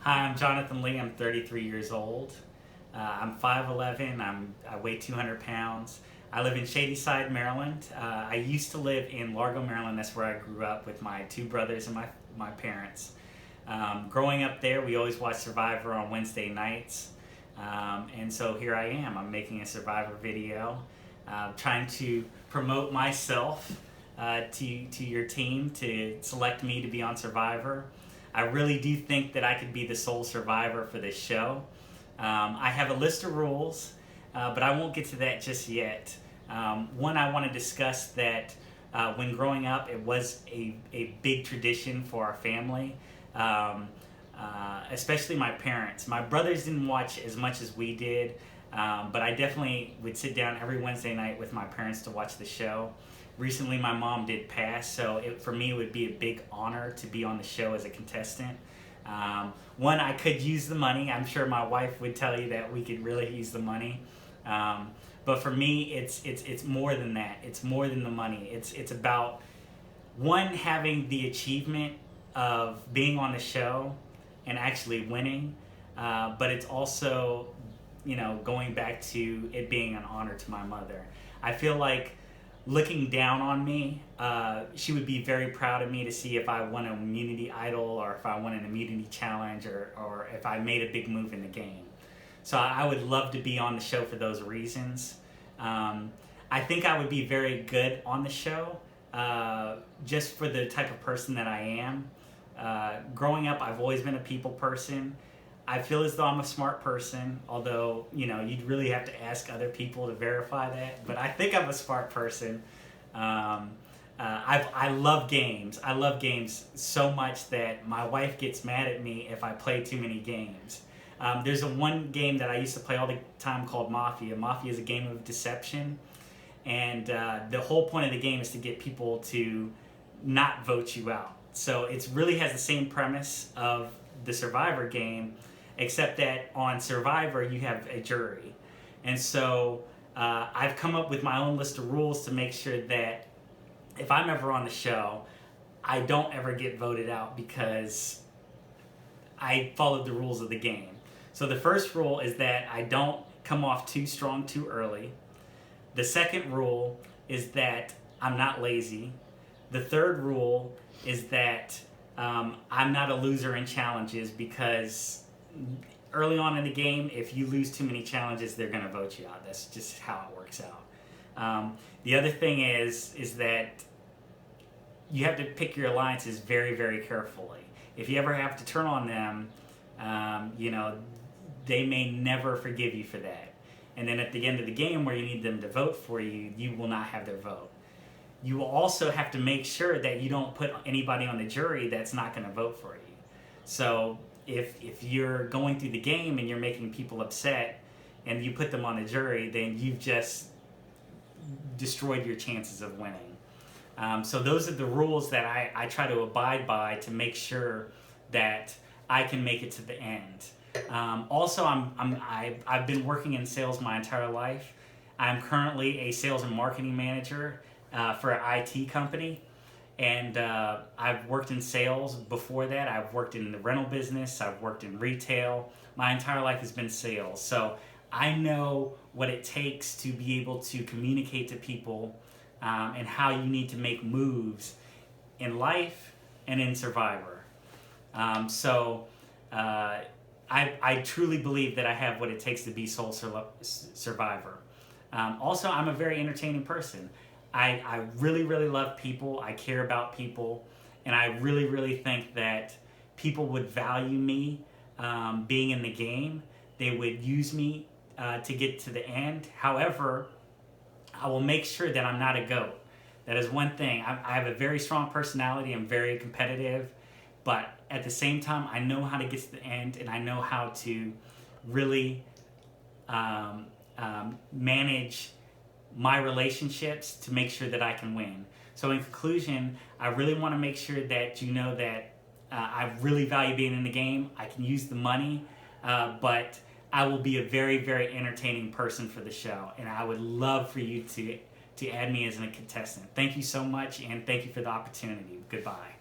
Hi, I'm Jonathan Lee. I'm 33 years old. I'm 5'11". I weigh 200 pounds. I live in Shadyside, Maryland. I used to live in Largo, Maryland. That's where I grew up with my two brothers and my parents. Growing up there, we always watched Survivor on Wednesday nights. And so here I am. I'm making a Survivor video, trying to promote myself to your team to select me to be on Survivor. I really do think that I could be the sole survivor for this show. I have a list of rules, but I won't get to that just yet. One, I want to discuss that when growing up, it was a big tradition for our family, especially my parents. My brothers didn't watch as much as we did, but I definitely would sit down every Wednesday night with my parents to watch the show. Recently, my mom did pass, so for me, it would be a big honor to be on the show as a contestant. One, I could use the money. I'm sure my wife would tell you that we could really use the money. But for me, it's more than that. It's more than the money. It's about, one, having the achievement of being on the show and actually winning. But it's also, going back to it being an honor to my mother. I feel like, looking down on me, she would be very proud of me to see if I won an immunity idol or if I won an immunity challenge or if I made a big move in the game. So I would love to be on the show for those reasons. I think I would be very good on the show just for the type of person that I am. Growing up, I've always been a people person. I feel as though I'm a smart person, although, you'd really have to ask other people to verify that. But I think I'm a smart person. I love games. I love games so much that my wife gets mad at me if I play too many games. There's one game that I used to play all the time called Mafia. Mafia is a game of deception. And the whole point of the game is to get people to not vote you out. So it really has the same premise of the Survivor game, except that on Survivor you have a jury. And so I've come up with my own list of rules to make sure that if I'm ever on the show, I don't ever get voted out because I followed the rules of the game. So the first rule is that I don't come off too strong too early. The second rule is that I'm not lazy. The third rule is that I'm not a loser in challenges, because early on in the game, if you lose too many challenges, they're going to vote you out. That's just how it works out. The other thing is that you have to pick your alliances very, very carefully. If you ever have to turn on them, they may never forgive you for that. And then at the end of the game where you need them to vote for you, you will not have their vote. You will also have to make sure that you don't put anybody on the jury that's not going to vote for you. So if you're going through the game and you're making people upset and you put them on the jury, then you've just destroyed your chances of winning. So those are the rules that I try to abide by to make sure that I can make it to the end. Also, I've been working in sales my entire life. I'm currently a sales and marketing manager for an IT company. And I've worked in sales before that. I've worked in the rental business. I've worked in retail. My entire life has been sales. So I know what it takes to be able to communicate to people and how you need to make moves in life and in Survivor. I truly believe that I have what it takes to be sole survivor. Also, I'm a very entertaining person. I really, really love people. I care about people. And I really, really think that people would value me being in the game. They would use me to get to the end. However, I will make sure that I'm not a GOAT. That is one thing. I have a very strong personality. I'm very competitive. But at the same time, I know how to get to the end, and I know how to really manage my relationships to make sure that I can win. So in conclusion, I really want to make sure that you know that I really value being in the game. I can use the money, but I will be a very, very entertaining person for the show. And I would love for you to add me as a contestant. Thank you so much, and thank you for the opportunity. Goodbye.